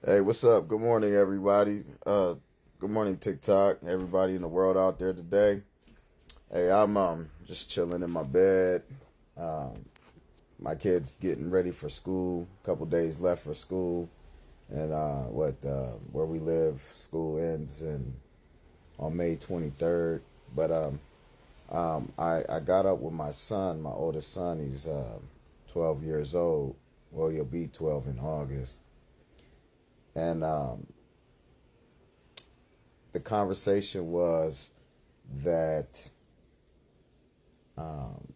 Hey, what's up? Good morning, everybody. Good morning, TikTok. Everybody in the world out there today. Hey, I'm just chilling in my bed. Um, my kids getting ready for school. A couple days left for school, and where we live, school ends on May 23rd. But I got up with my son, my oldest son. He's 12 years old. Well, he'll be 12 in August, and the conversation was that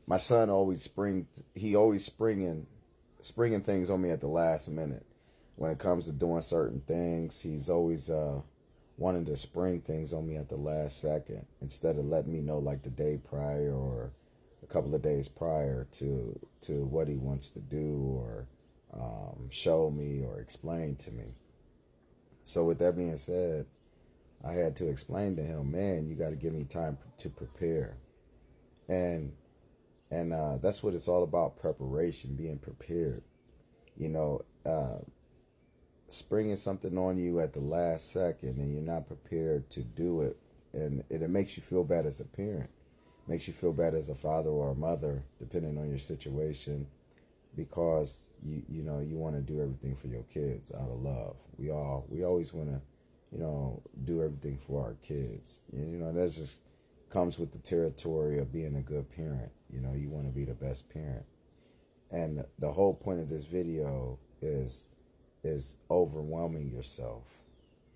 my son he always springing things on me at the last minute. When it comes to doing certain things, he's always wanting to spring things on me at the last second instead of letting me know like the day prior or a couple of days prior to what he wants to do or show me or explain to me. So with that being said, I had to explain to him, man, you got to give me time to prepare. And that's what it's all about, preparation, being prepared. You know, springing something on you at the last second and you're not prepared to do it. And it makes you feel bad as a parent. Makes you feel bad as a father or a mother, depending on your situation, because you want to do everything for your kids out of love. We always want to do everything for our kids. That just comes with the territory of being a good parent. You want to be the best parent. And the whole point of this video is overwhelming yourself.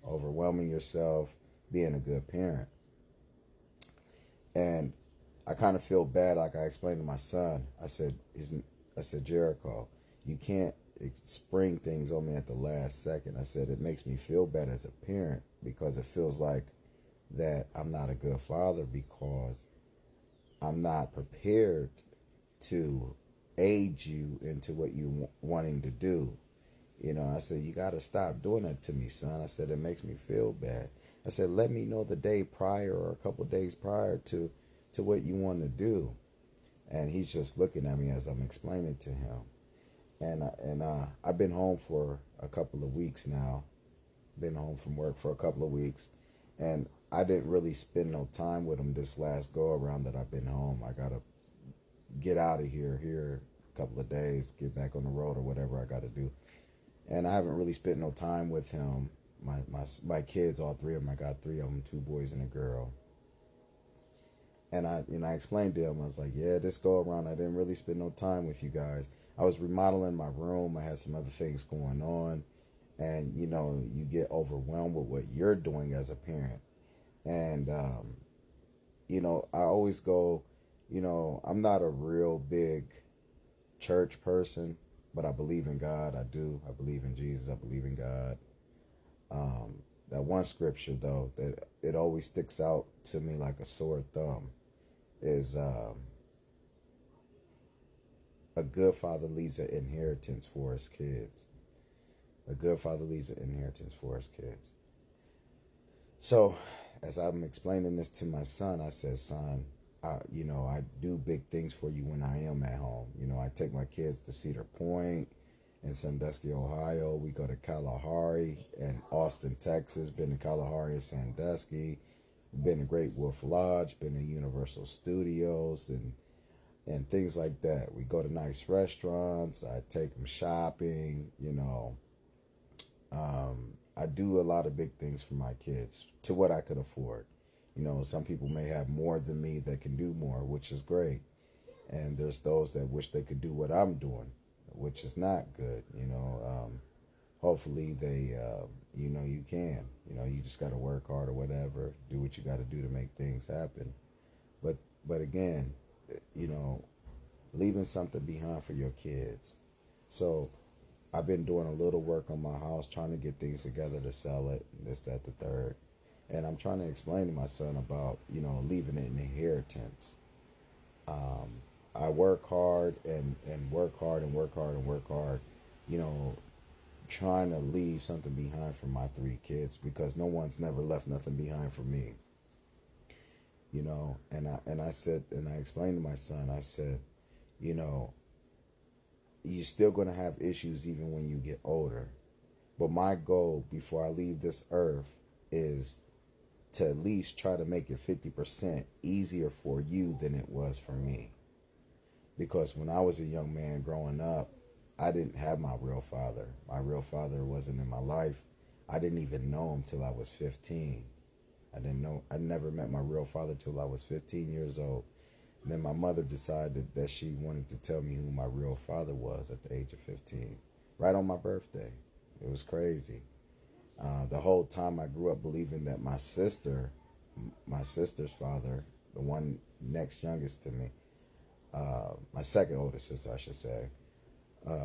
Overwhelming yourself, being a good parent. And I kind of feel bad, like I explained to my son. I said, Jericho, you can't spring things on me at the last second. I said, it makes me feel bad as a parent because it feels like that I'm not a good father because I'm not prepared to aid you into what you're wanting to do. I said, you got to stop doing that to me, son. I said, it makes me feel bad. I said, let me know the day prior or a couple of days prior to what you want to do. And he's just looking at me as I'm explaining to him. And I've been home for a couple of weeks now. Been home from work for a couple of weeks. And I didn't really spend no time with him this last go around that I've been home. I got to get out of here a couple of days, get back on the road or whatever I got to do. And I haven't really spent no time with him. My kids, all three of them, I got three of them, two boys and a girl. And I explained to him, I was like, yeah, this go around, I didn't really spend no time with you guys. I was remodeling my room. I had some other things going on. And, you get overwhelmed with what you're doing as a parent. And, I always go, I'm not a real big church person, but I believe in God. I do. I believe in Jesus. I believe in God. That one scripture, though, that it always sticks out to me like a sore thumb is a good father leaves an inheritance for his kids. A good father leaves an inheritance for his kids. So as I'm explaining this to my son, I said, son, I do big things for you when I am at home. I take my kids to Cedar Point in Sandusky, Ohio. We go to Kalahari and Austin, Texas. Been to Kalahari and Sandusky. Been to Great Wolf Lodge. Been to Universal Studios and things like that. We go to nice restaurants. I take them shopping. I do a lot of big things for my kids to what I could afford. Some people may have more than me that can do more, which is great. And there's those that wish they could do what I'm doing, which is not good. Hopefully they, you can. You just got to work hard or whatever, do what you got to do to make things happen. But again, leaving something behind for your kids. So I've been doing a little work on my house, trying to get things together to sell it, this, that, the third. And I'm trying to explain to my son about, leaving an inheritance. I work hard and work hard and work hard and work hard, trying to leave something behind for my three kids because no one's never left nothing behind for me. And I said, and I explained to my son, I said, you're still going to have issues even when you get older. But my goal before I leave this earth is to at least try to make it 50% easier for you than it was for me. Because when I was a young man growing up, I didn't have my real father. My real father wasn't in my life. I didn't even know him till I was 15. I never met my real father till I was 15 years old. And then my mother decided that she wanted to tell me who my real father was at the age of 15, right on my birthday. It was crazy. The whole time I grew up believing that my sister's father, the one next youngest to me, my second oldest sister, I should say,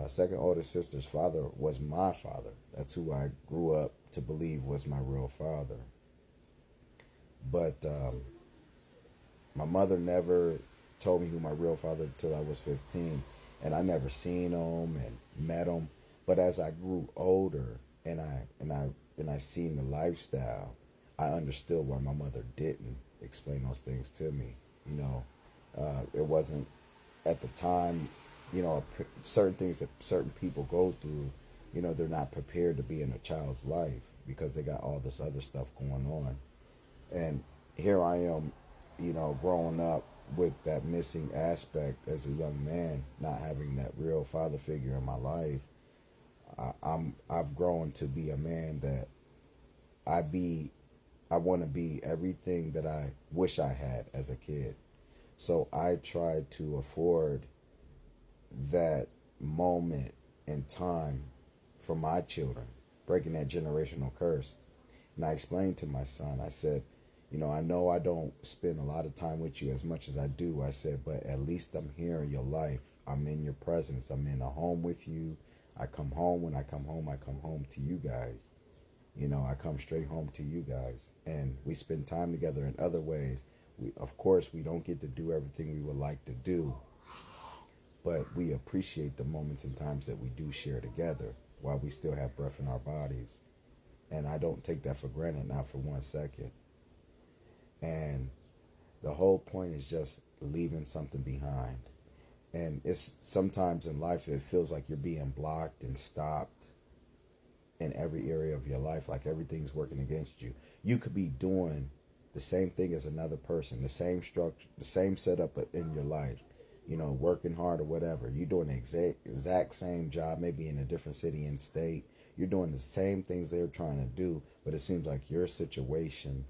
second oldest sister's father was my father. That's who I grew up to believe was my real father. But my mother never told me who my real father until I was 15, and I never seen him and met him. But as I grew older and I seen the lifestyle, I understood why my mother didn't explain those things to me. You know, it wasn't at the time. You know, certain things that certain people go through, you know, they're not prepared to be in a child's life because they got all this other stuff going on. And here I am, you know, growing up with that missing aspect as a young man, not having that real father figure in my life. I've grown to be a man that I want to be everything that I wish I had as a kid. So I tried to afford that moment in time for my children, breaking that generational curse. And I explained to my son, I said, you know I don't spend a lot of time with you as much as I do. I said, but at least I'm here in your life. I'm in your presence. I'm in a home with you. I come home. When I come home to you guys. You know, I come straight home to you guys. And we spend time together in other ways. Of course, we don't get to do everything we would like to do, but we appreciate the moments and times that we do share together while we still have breath in our bodies. And I don't take that for granted, not for 1 second. And the whole point is just leaving something behind. And it's sometimes in life, it feels like you're being blocked and stopped in every area of your life, like everything's working against you. You could be doing the same thing as another person, the same structure, the same setup in your life, you know, working hard or whatever. You're doing the exact same job, maybe in a different city and state. You're doing the same things they're trying to do, but it seems like your situation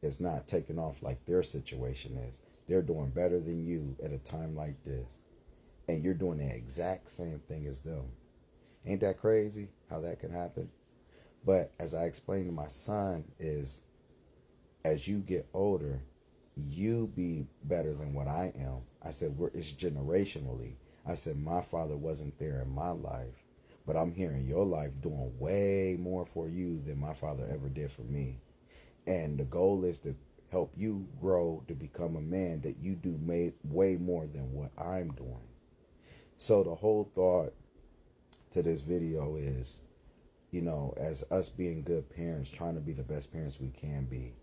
is not taking off like their situation is. They're doing better than you at a time like this, and you're doing the exact same thing as them. Ain't that crazy how that can happen? But as I explained to my son is, as you get older, you be better than what I am. I said, it's generationally. I said, my father wasn't there in my life, but I'm here in your life doing way more for you than my father ever did for me. And the goal is to help you grow to become a man that you do way more than what I'm doing. So the whole thought to this video is, you know, as us being good parents, trying to be the best parents we can be,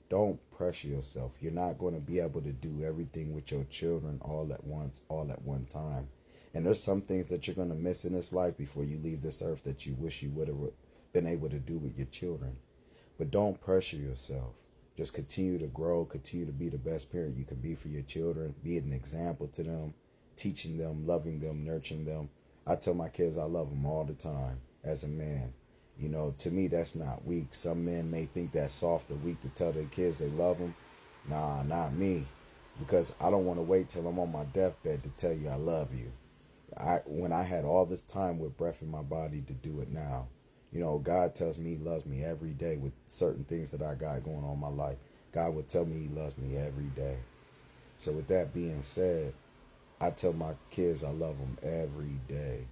don't pressure yourself. You're not going to be able to do everything with your children all at once, all at one time. And there's some things that you're going to miss in this life before you leave this earth that you wish you would have been able to do with your children. But don't pressure yourself. Just continue to grow, continue to be the best parent you can be for your children. Be an example to them, teaching them, loving them, nurturing them. I tell my kids I love them all the time as a man. You know, to me, that's not weak. Some men may think that's soft or weak to tell their kids they love them. Nah, not me. Because I don't want to wait till I'm on my deathbed to tell you I love you. When I had all this time with breath in my body to do it now. You know, God tells me he loves me every day with certain things that I got going on in my life. God would tell me he loves me every day. So with that being said, I tell my kids I love them every day,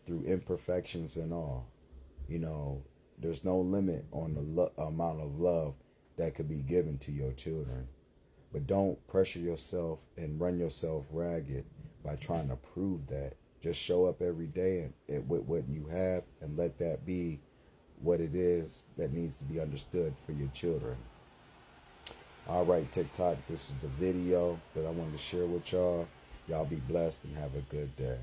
through imperfections and all. You know, there's no limit on the amount of love that could be given to your children. But don't pressure yourself and run yourself ragged by trying to prove that. Just show up every day and with what you have, and let that be what it is that needs to be understood for your children. All right, TikTok, this is the video that I wanted to share with y'all. Y'all be blessed and have a good day.